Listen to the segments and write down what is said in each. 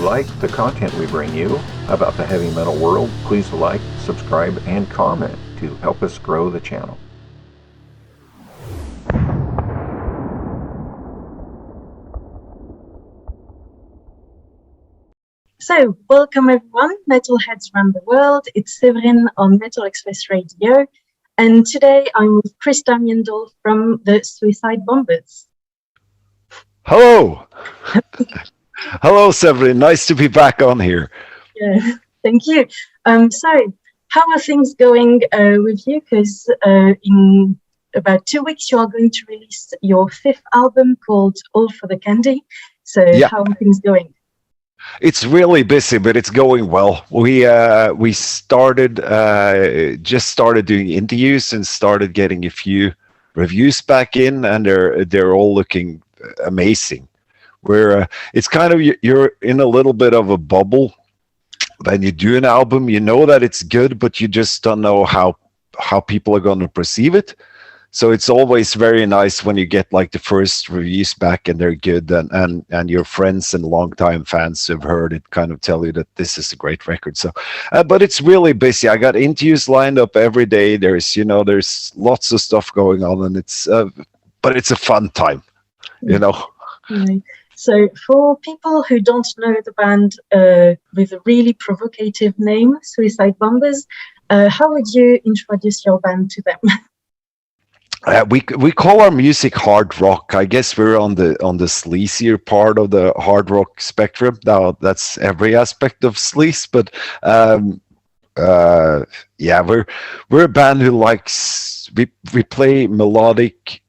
like the content we bring you about the heavy metal world, please like, subscribe, and comment to help us grow the channel. So, welcome everyone, metalheads around the world. It's Séverine on Metal Express Radio, and today I'm with Chris Damien Doll from the Suicide Bombers. Hello! Hello, Séverine. Nice to be back on here. Yeah, thank you. So, how are things going with you? Because in about 2 weeks, you are going to release your fifth album called All for the Candy. So, How are things going? It's really busy, but it's going well. We started just started doing interviews and started getting a few reviews back in, and they're all looking amazing. Where it's kind of you're in a little bit of a bubble when you do an album. You know that it's good, but you just don't know how people are going to perceive it. So it's always very nice when you get like the first reviews back and they're good, and your friends and longtime fans who've heard it kind of tell you that this is a great record. So, but it's really busy. I got interviews lined up every day. There's lots of stuff going on, and but it's a fun time, you know. Right. So for people who don't know the band with a really provocative name, Suicide Bombers, how would you introduce your band to them? We call our music hard rock. I guess we're on the sleazier part of the hard rock spectrum. Now that's every aspect of sleaze, but yeah, we're a band who likes we play melodic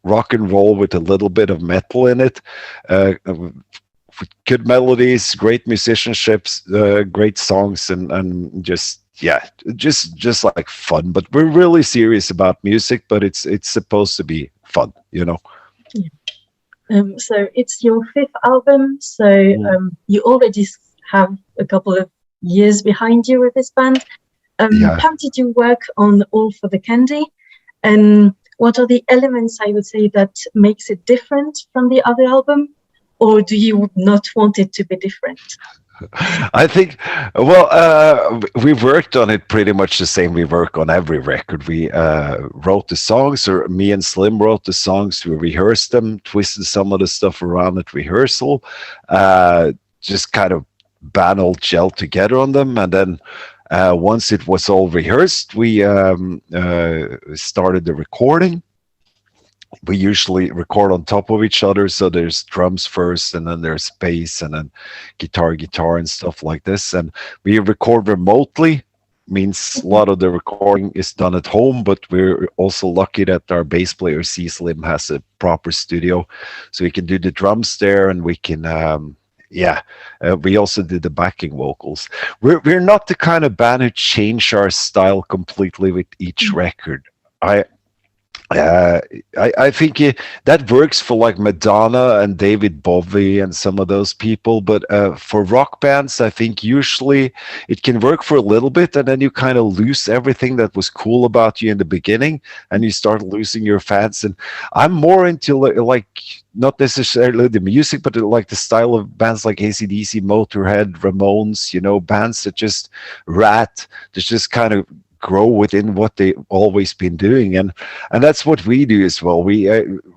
rock and roll with a little bit of metal in it. Good melodies, great musicianships, great songs, and just like fun. But we're really serious about music, but it's supposed to be fun, you know. Yeah. So it's your fifth album, so you already have a couple of years behind you with this band. How did you work on All for the Candy, and what are the elements, I would say, that makes it different from the other album, or do you not want it to be different? I think, we worked on it pretty much the same we work on every record. We wrote the songs, or me and Slim wrote the songs. We rehearsed them, twisted some of the stuff around at rehearsal, just kind of banal gel together on them. And then once it was all rehearsed, we started the recording. We usually record on top of each other, so there's drums first, and then there's bass, and then guitar, and stuff like this. And we record remotely, means a lot of the recording is done at home, but we're also lucky that our bass player C Slim has a proper studio, so we can do the drums there, and we can we also did the backing vocals. We're not the kind of band who change our style completely with each record. I think that works for like Madonna and David Bowie and some of those people, but for rock bands, I think usually it can work for a little bit, and then you kind of lose everything that was cool about you in the beginning, and you start losing your fans. And I'm more into like not necessarily the music, but like the style of bands like AC/DC, Motorhead, Ramones, bands that just that just kind of grow within what they've always been doing, and that's what we do as well. We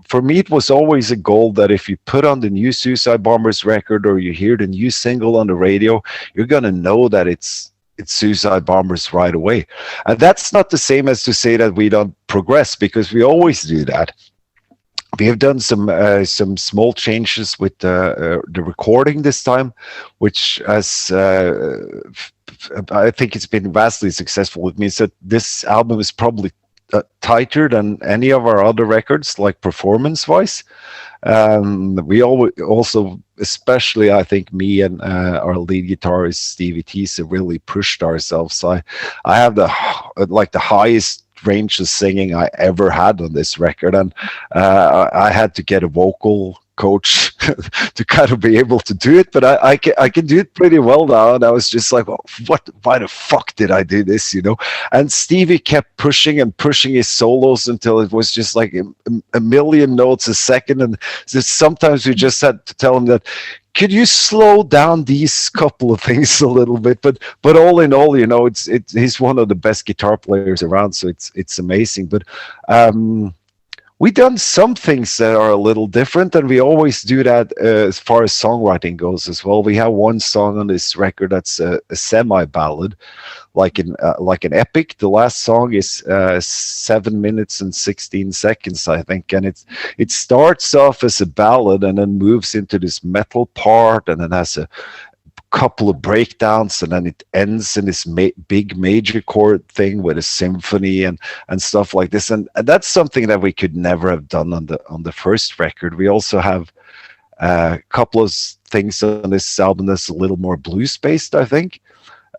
for me, it was always a goal that if you put on the new Suicide Bombers record, or you hear the new single on the radio, you're gonna know that it's Suicide Bombers right away. And that's not the same as to say that we don't progress, because we always do that. We have done some small changes with the recording this time, which has I think it's been vastly successful. It means that this album is probably tighter than any of our other records, like performance-wise. We also, especially I think me and our lead guitarist Stevie Tisa, really pushed ourselves. I have the highest range of singing I ever had on this record, and I had to get a vocal coach to kind of be able to do it, but I can do it pretty well now. And I was just like, well, why the fuck did I do this, And Stevie kept pushing and pushing his solos until it was just like a million notes a second, and sometimes we just had to tell him that could you slow down these couple of things a little bit? But all in all, he's one of the best guitar players around, so it's amazing. But we done some things that are a little different, and we always do that as far as songwriting goes as well. We have one song on this record that's a semi ballad, like an epic. The last song is 7 minutes and 16 seconds, I think, and it starts off as a ballad and then moves into this metal part, and then has a couple of breakdowns, and then it ends in this big major chord thing with a symphony and stuff like this, and that's something that we could never have done on the first record. We also have a couple of things on this album that's a little more blues based, I think.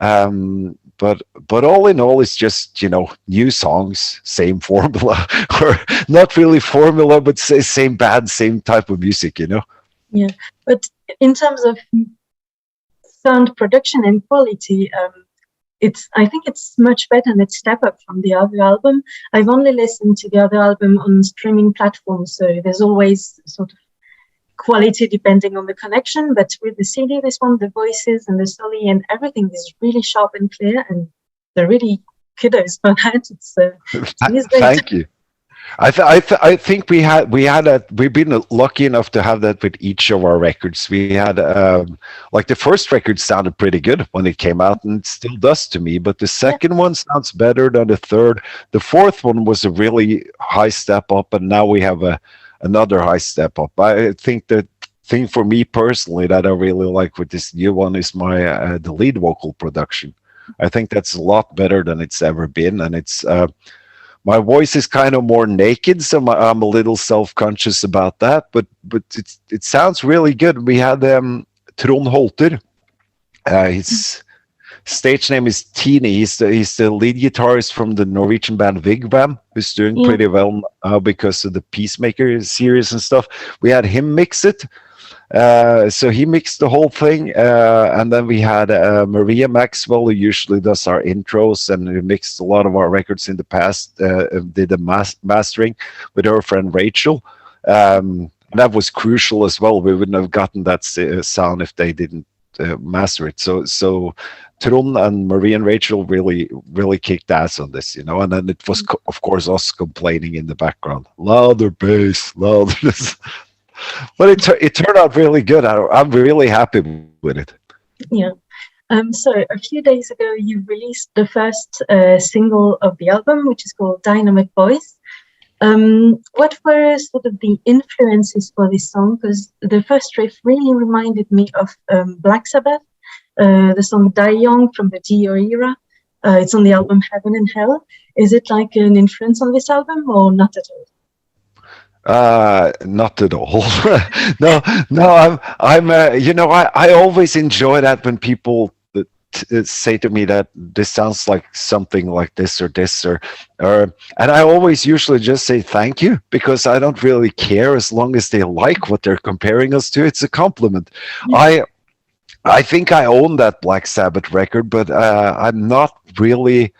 But all in all, it's just, new songs, same formula, or not really formula, but same band, same type of music, Yeah, but in terms of sound production and quality, I think it's much better and it's step up from the other album. I've only listened to the other album on streaming platforms, so there's always sort of quality depending on the connection. But with the CD, this one, the voices and the soli and everything is really sharp and clear, and they're really kudos for that. It's great. Thank you. I think we had that. We've been lucky enough to have that with each of our records. We had like the first record sounded pretty good when it came out, and it still does to me. But the second one sounds better than the third. The fourth one was a really high step up, and now we have another high step up. I think the thing for me personally that I really like with this new one is the lead vocal production. I think that's a lot better than it's ever been, and it's. My voice is kind of more naked, so I'm a little self-conscious about that. But it sounds really good. We had Trond Holter. His stage name is Teeny. He's the lead guitarist from the Norwegian band Wigwam, who's doing pretty well now because of the Peacemaker series and stuff. We had him mix it. So he mixed the whole thing, and then we had Maria Maxwell, who usually does our intros and who mixed a lot of our records in the past, did the mastering with her friend Rachel. That was crucial as well. We wouldn't have gotten that sound if they didn't master it. So Trond and Maria and Rachel really kicked ass on this, and then it was of course us complaining in the background, louder bass, louder this. But it turned out really good. I'm really happy with it. Yeah. So a few days ago, you released the first single of the album, which is called Dynamic Voice. What were sort of the influences for this song? Because the first riff really reminded me of Black Sabbath, the song Die Young from the Dio era. It's on the album Heaven and Hell. Is it like an influence on this album or not at all? Not at all. No. I always enjoy that when people say to me that this sounds like something like this or this or, and I always usually just say thank you, because I don't really care as long as they like what they're comparing us to. It's a compliment. Yeah. I think I own that Black Sabbath record, but I'm not really.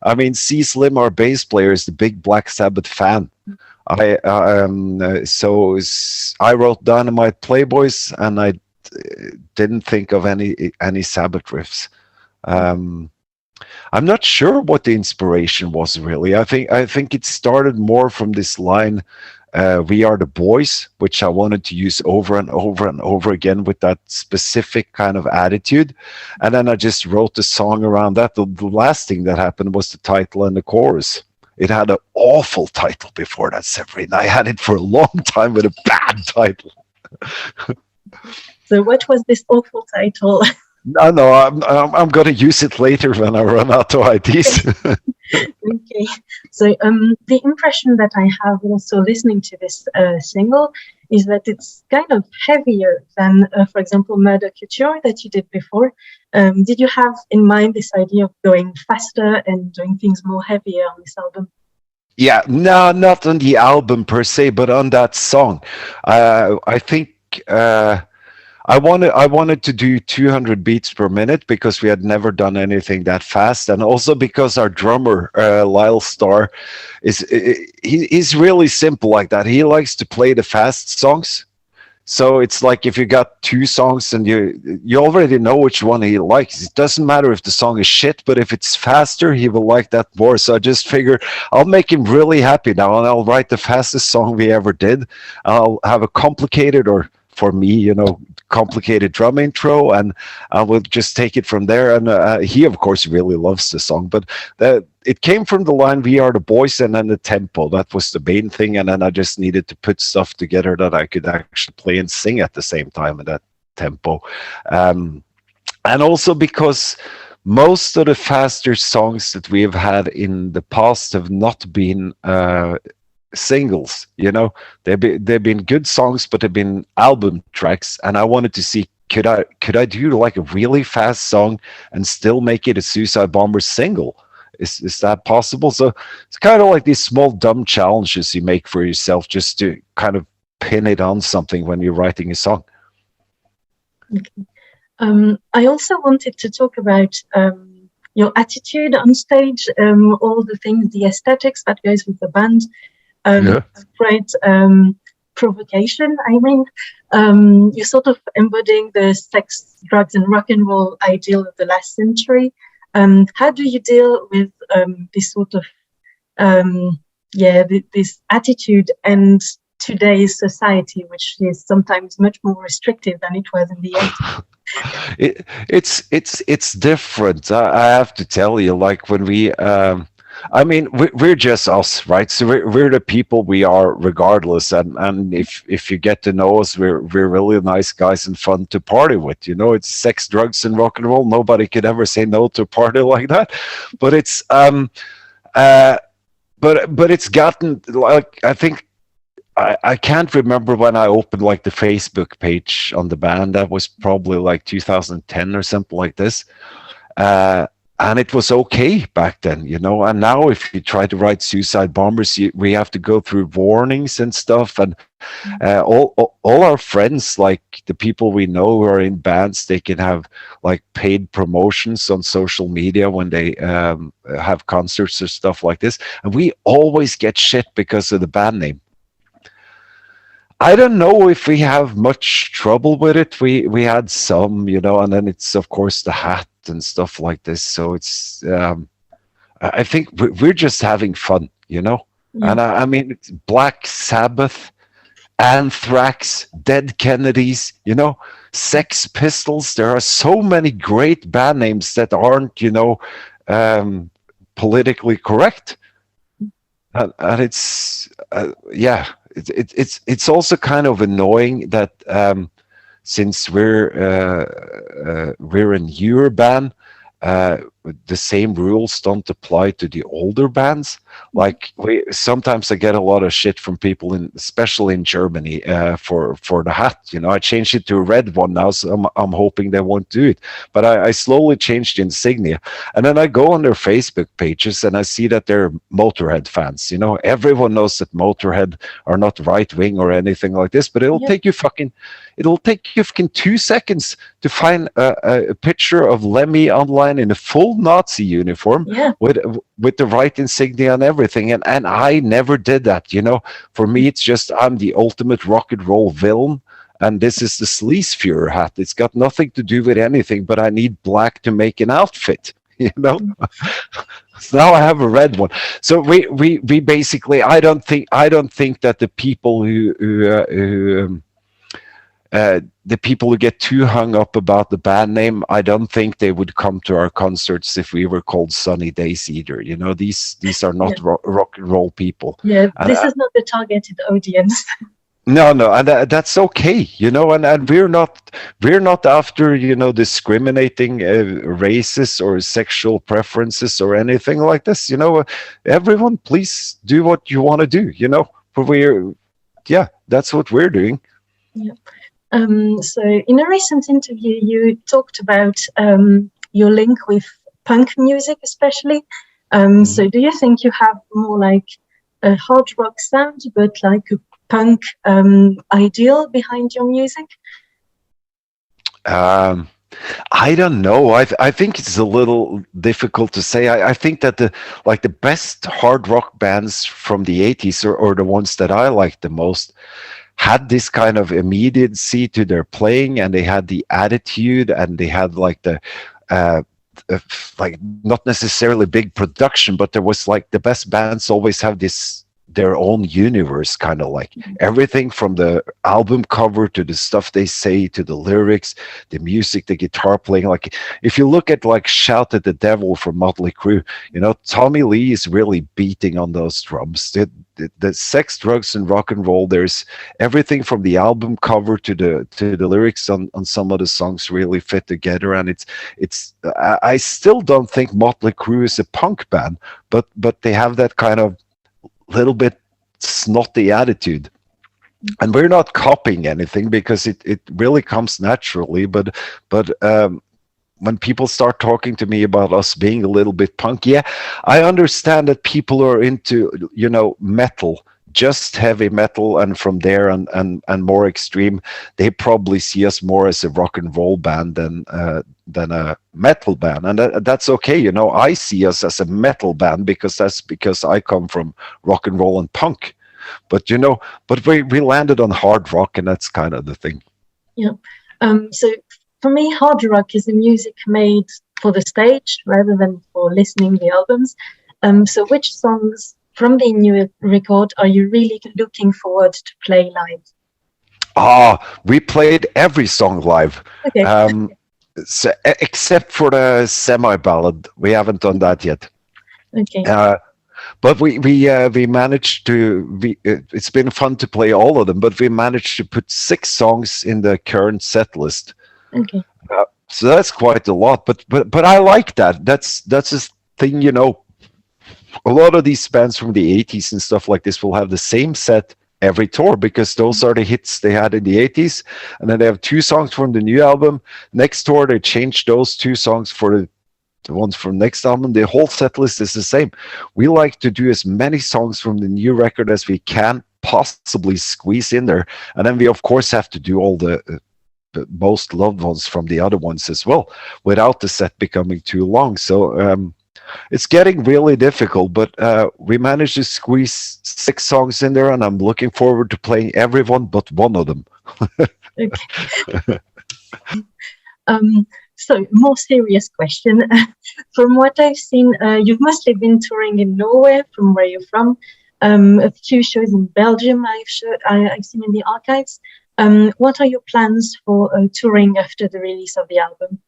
I mean, C. Slim, our bass player, is the big Black Sabbath fan. So I wrote Dynamite Playboys, and I didn't think of any Sabbath riffs. I'm not sure what the inspiration was really. I think it started more from this line, "We are the boys," which I wanted to use over and over and over again with that specific kind of attitude, and then I just wrote the song around that. The last thing that happened was the title and the chorus. It had an awful title before that, Séverine. I had it for a long time with a bad title. So what was this awful title? No, I'm going to use it later when I run out of ideas. Okay. So the impression that I have also listening to this single is that it's kind of heavier than, for example, Murder Couture that you did before. Did you have in mind this idea of going faster and doing things more heavier on this album? Yeah, no, not on the album per se, but on that song. I think I wanted to do 200 beats per minute because we had never done anything that fast, and also because our drummer Lyle Starr he's really simple like that. He likes to play the fast songs, So it's like if you got two songs and you already know which one he likes. It doesn't matter if the song is shit, but if it's faster, he will like that more. So I just figure I'll make him really happy now, and I'll write the fastest song we ever did. I'll have a complicated, or for me, complicated drum intro, and I will just take it from there. And he, of course, really loves the song, but it came from the line "We Are the Boys" and then the tempo. That was the main thing, and then I just needed to put stuff together that I could actually play and sing at the same time in that tempo. And also because most of the faster songs that we have had in the past have not been singles. They've been good songs, but they've been album tracks, and I wanted to see, could I do like a really fast song and still make it a Suicide Bombers single? Is that possible? So it's kind of like these small dumb challenges you make for yourself just to kind of pin it on something when you're writing a song. Okay. I also wanted to talk about your attitude on stage, all the things, the aesthetics that goes with the band. Great provocation. I mean, you're sort of embodying the sex, drugs, and rock and roll ideal of the last century. How do you deal with this sort of this attitude and today's society, which is sometimes much more restrictive than it was in the 80s? It's different. I have to tell you, like when we. We're just us, right? So we're the people we are regardless. And if you get to know us, we're really nice guys and fun to party with. It's sex, drugs, and rock and roll. Nobody could ever say no to a party like that. But it's but it's gotten, like, I think I can't remember when I opened like the Facebook page on the band. That was probably like 2010 or something like this. And it was okay back then, and now if you try to write Suicide Bombers, we have to go through warnings and stuff. And all our friends, like the people we know who are in bands, they can have like paid promotions on social media when they have concerts or stuff like this. And we always get shit because of the band name. I don't know if we have much trouble with it. We had some, and then it's of course the hat and stuff like this. So it's, I think we're just having fun, And I mean, it's Black Sabbath, Anthrax, Dead Kennedys, Sex Pistols. There are so many great band names that aren't, politically correct. And it's, it's also kind of annoying that since we're a newer band, the same rules don't apply to the older bands. Like sometimes I get a lot of shit from people, especially in Germany, for the hat. I changed it to a red one now, so I'm hoping they won't do it. But I slowly changed the insignia, and then I go on their Facebook pages and I see that they're Motorhead fans. Everyone knows that Motorhead are not right wing or anything like this, but it'll take you fucking 2 seconds to find a picture of Lemmy online in a full Nazi uniform with the right insignia and everything, and I never did that. For me, it's just I'm the ultimate rock and roll villain, and this is the Sleaze Führer hat. It's got nothing to do with anything, but I need black to make an outfit. So now I have a red one. So we basically, I don't think that the people the people who get too hung up about the band name, I don't think they would come to our concerts if we were called Sunny Days either. These are not rock and roll people. Yeah, this is not the targeted audience. No, and that's okay, and we're not after, discriminating races or sexual preferences or anything like this. Everyone, please do what you want to do. That's what we're doing. Yeah. So in a recent interview, you talked about your link with punk music, especially. So do you think you have more like a hard rock sound, but like a punk ideal behind your music? I don't know. I think it's a little difficult to say. I think that the best hard rock bands from the 80s or the ones that I like the most had this kind of immediacy to their playing, and they had the attitude, and they had like the like not necessarily big production, but there was like the best bands always have this their own universe, kind of like everything from the album cover to the stuff they say to the lyrics, the music, the guitar playing. Like if you look at like Shout at the Devil from Motley Crue, you know, Tommy Lee is really beating on those drums. The sex, drugs, and rock and roll, there's everything from the album cover to the lyrics on some of the songs really fit together. And it's I still don't think Motley Crue is a punk band, but they have that kind of little bit snotty attitude, and we're not copying anything because it really comes naturally, but when people start talking to me about us being a little bit punk, yeah, I understand that people are into, you know, metal, just heavy metal, and from there and more extreme, they probably see us more as a rock and roll band than a metal band, and that's okay. You know, I see us as a metal band because I come from rock and roll and punk, but you know, but we landed on hard rock, and that's kind of the thing. Yeah. So for me, hard rock is the music made for the stage rather than for listening the albums. So which songs from the new record are you really looking forward to play live? We played every song live. Okay. So, except for the semi-ballad. We haven't done that yet. Okay. But we managed to. It's been fun to play all of them, but we managed to put 6 songs in the current set list. Okay. So that's quite a lot. But I like that. That's a thing, you know. A lot of these bands from the 80s and stuff like this will have the same set every tour because those are the hits they had in the 80s, and then they have 2 songs from the new album. Next tour they change those 2 songs for the ones from next album. The whole set list is the same. We like to do as many songs from the new record as we can possibly squeeze in there, and then we of course have to do all the most loved ones from the other ones as well, without the set becoming too long. So it's getting really difficult, but we managed to squeeze 6 songs in there, and I'm looking forward to playing everyone but one of them. Okay. So, more serious question. From what I've seen, you've mostly been touring in Norway, from where you're from. A few shows in Belgium I've seen in the archives. What are your plans for touring after the release of the album?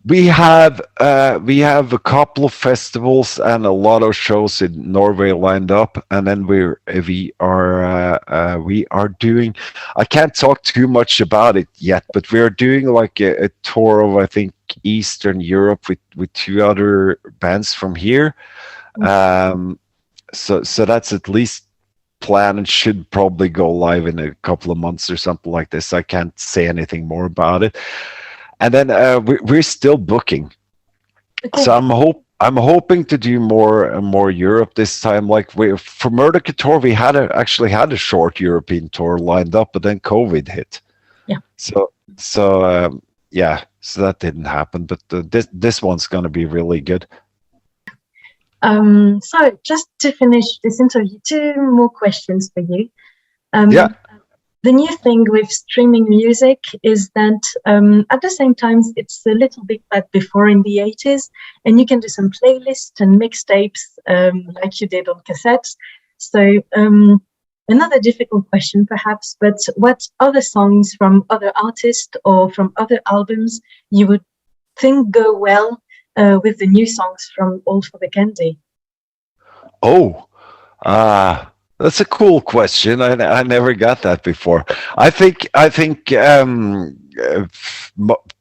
We have a couple of festivals and a lot of shows in Norway lined up, and then we are doing. I can't talk too much about it yet, but we are doing like a tour of, I think, Eastern Europe with 2 other bands from here. So that's at least planned and should probably go live in a couple of months or something like this. I can't say anything more about it. And then we're still booking, okay. So I'm hoping to do more Europe this time. Like for Murder Tour, we actually had a short European tour lined up, but then COVID hit. Yeah. So that didn't happen. But this one's going to be really good. So just to finish this interview, 2 more questions for you. Yeah. The new thing with streaming music is that at the same time, it's a little bit like before in the 80s, and you can do some playlists and mixtapes like you did on cassettes. So another difficult question perhaps, but what other songs from other artists or from other albums you would think go well with the new songs from All for the Candy? That's a cool question. I never got that before. I think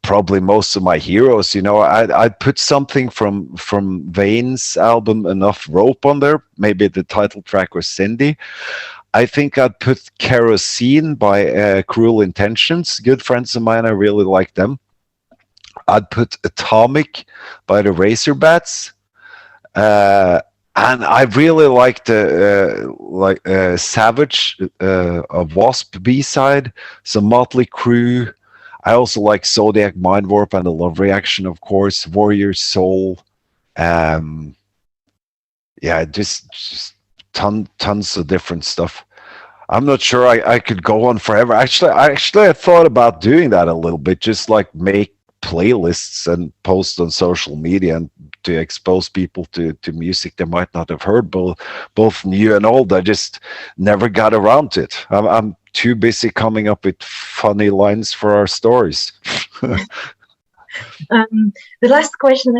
probably most of my heroes. You know, I'd put something from Vane's album Enough Rope on there. Maybe the title track was Cindy. I think I'd put Kerosene by Cruel Intentions. Good friends of mine. I really like them. I'd put Atomic by the Razorbats. And I really liked Savage, a Wasp B-side, some Motley Crue. I also like Zodiac Mind Warp and the Love Reaction, of course, Warrior Soul. Just tons of different stuff. I'm not sure I could go on forever. Actually, I thought about doing that a little bit, just like make playlists and post on social media and to expose people to music they might not have heard, both new and old. I just never got around to it. I'm too busy coming up with funny lines for our stories. The last question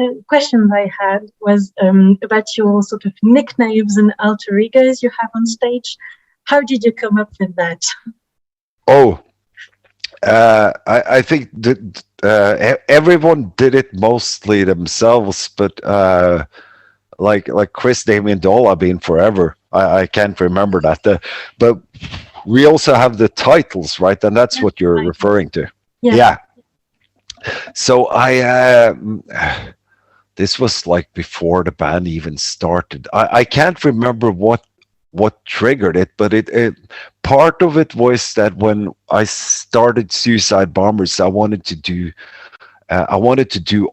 I had was about your sort of nicknames and alter egos you have on stage. How did you come up with that? Oh, I think that everyone did it mostly themselves, but like Chris Damien Doll, I've been forever. I can't remember that. But we also have the titles, right? And that's what you're referring to. Yeah. So this was like before the band even started. I can't remember what triggered it, but it part of it was that when I started Suicide Bombers, I wanted to do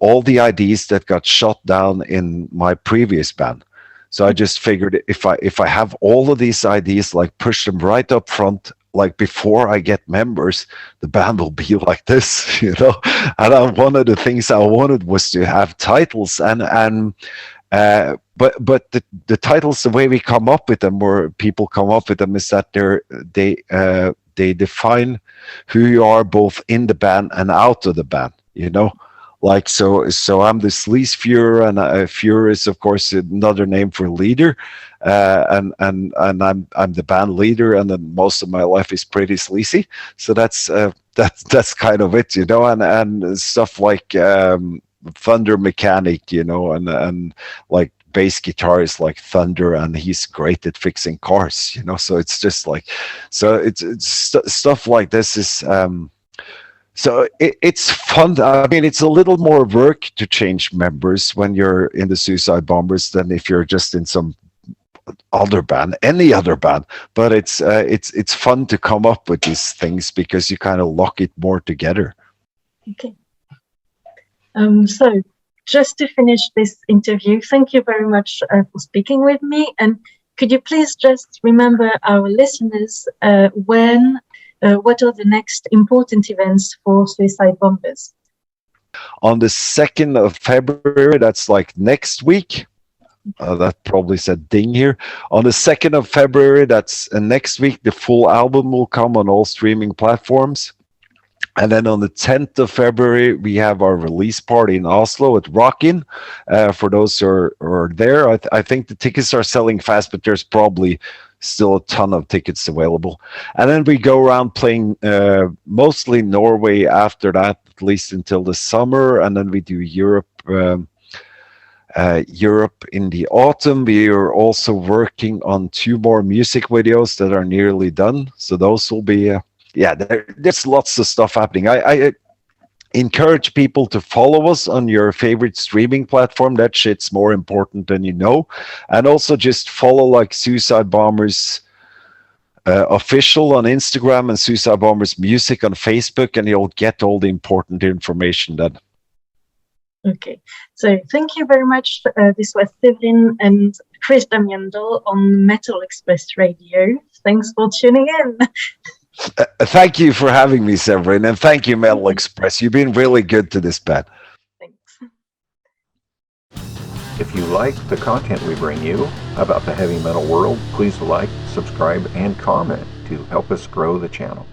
all the ideas that got shot down in my previous band. So I just figured if I have all of these ideas, like push them right up front, like before I get members, the band will be like this, you know. And one of the things I wanted was to have titles, but the titles, the way we come up with them, or people come up with them, is that they define who you are both in the band and out of the band, you know. Like so I'm the Sleaze Führer, and Führer is of course another name for leader, and I'm the band leader, and then most of my life is pretty sleazy. So that's kind of it, you know, and stuff like Thunder Mechanic, you know, and like bass guitar is like Thunder, and he's great at fixing cars, you know. So it's just like, so it's stuff like this is. So it's fun. I mean, it's a little more work to change members when you're in the Suicide Bombers than if you're just in some other band, any other band. But it's fun to come up with these things because you kind of lock it more together. Okay. So just to finish this interview, thank you very much for speaking with me. And could you please just remember our listeners what are the next important events for Suicide Bombers? On the 2nd of February, that's like next week. That probably said ding here. On the 2nd of February, that's next week, the full album will come on all streaming platforms. And then on the 10th of February, we have our release party in Oslo at Rockin'. For those who are there, I think the tickets are selling fast, but there's probably still a ton of tickets available. And then we go around playing mostly Norway after that, at least until the summer. And then we do Europe in the autumn. We are also working on 2 more music videos that are nearly done. So those will be, there's lots of stuff happening. I encourage people to follow us on your favorite streaming platform. That shit's more important than you know. And also just follow like Suicide Bombers official on Instagram and Suicide Bombers Music on Facebook, and you'll get all the important information then. Okay, so thank you very much. This was Séverine and Chris Damien Doll on Metal Express Radio. Thanks for tuning in. Thank you for having me, Séverine, and thank you, Metal Express. You've been really good to this band. Thanks. If you like the content we bring you about the heavy metal world, please like, subscribe, and comment to help us grow the channel.